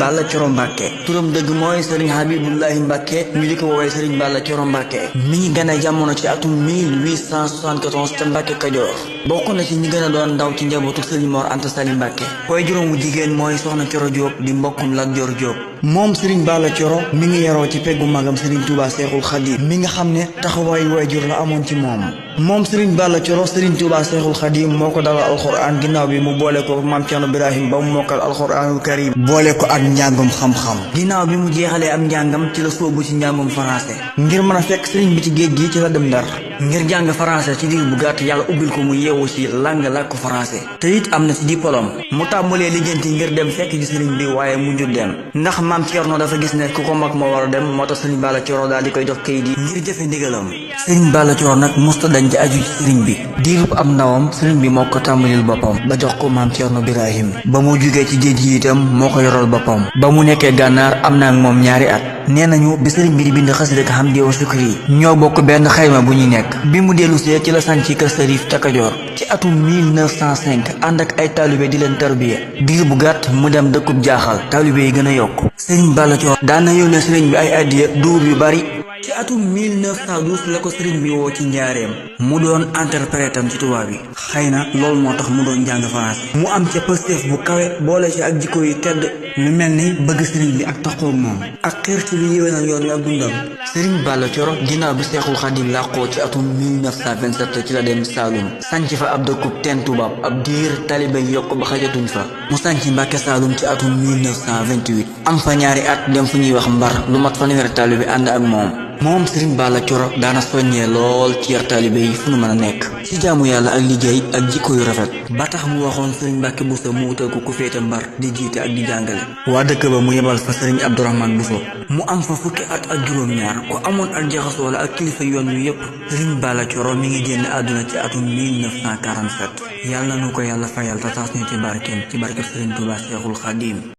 Balla Coro Mbàkke turam dëgg mooy Serigne Habibullahi Mbàkke ñu di ko woowee Serigne Balla Coro Mbàkke mi ngi gane jamono ci atum 1874 ca Mbàkke Kajoor bokk na ci ñi gën a doon ndaw ci njabootu Serigne Mor Anta Sali Mbàkke koy juróomu jigéen mooy Soxna Coro Jóob di mbokkum Lat Joor Jóob moom Serigne Balla Coro mi ngi yaroo ci peggu magam Serigne Touba Seexul Xadim mi nga xam ne taxawaayu waajur la amoon ci moom Serigne Balla Coro Serigne Touba Seexul Xadim moo ko dalal alxuraan ginnaaw bi mu boole ko Maam Cerno Birahim ba mu mokkal alxuraanul karim boole ko ak njàngum xam-xam ginnaaw bi mu jeexalee am njàngam ci la sóobu ci njàngum français ngir mën a fekk Serigne bi ci géej gi ci la dem Ndar ngir jàng français ci diir bu gàtt yàlla ubbil ko mu yeewu ci langue làkku français te it am na ci diplôme mu tàmbalee lijjanti ngir dem fekk ci Serigne bi waaye mujjul dem ndax Maam Cerno dafa gis ne ku ko mag moo war a dem moo tax Serigne Balla Coro daal di koy jox kayit yi ngir jëfe ndigalam Serigne Balla Coro nag musta dañ ci aju ci Serigne bi diirub am ndawam Serigne bi moo ko tàmbalil boppam ba jox ko Maam Cerno Birahim ba mu jugee ci géej gi itam moo ko yoral boppam ba mu nekkee gànnaar am na ak moom ñaari at nee nañu bi Serigne bi di bind xasida ak Hamdi wa Sukri ñoo bokk benn xayma bu ñuy nekk bi mu dellusee ci la sànci kër Sërif ca Kajoor ci atum 1905 ànd ak ay taalibe di leen tarbiya diir bu gàtt mu dem dëkkub jaaxal taalibe yi gën a yokk Serigne Balla Coro daan na yónnee Serigne bi ay addiya duur yu bari ci atum 1912 la ko Serigne bi woo ci njaareem mu doon interprète am ci tubaab bi xëy na loolu moo tax mu doon jàng français mu am ca pësteef bu kawe boole ci ak jikko yu tedd lu mel ni bëgg Serigne bi ak taxoog moom ak xeer ci lu yéwénal yoon wi ak dundam Serigne Balla Coro ginnaaw bi Seexul Xadim làqoo ci atum 1927 ci la dem Saalum sanc fa ab dëkkub teen tubaab ab diir talibe yokk ba xajatuñ fa mu sanc Mbàkke Saalum ci atum 1928 am fa ñaari at dem fu ñuy wax Mbar lu mat fanweeri taalibe ànd ak moom Serigne Balla Coro daana soññee lool ci yar taalibe yi fu nu mën a nekk ci jaamu yàlla ak liggéey ak jikko yu rafet ba tax mu waxoon Serigne Mbàkke Buso mu wutal ko ku féete Mbar di jiite ak di jàngale waa dëkk ba mu yebal fa Serigne Abdourahmane Buso mu am fa fukki at ak juróom-ñaar ku amoon ak jaxasoo la ak kilifa yoon wi yépp Serigne Balla Coro mi ngi génn àdduna ci atum 1947 yàlla na nu ko yàlla fayal te taas ñu ci barkeem ci barke Serigne Touba Seexul Xadim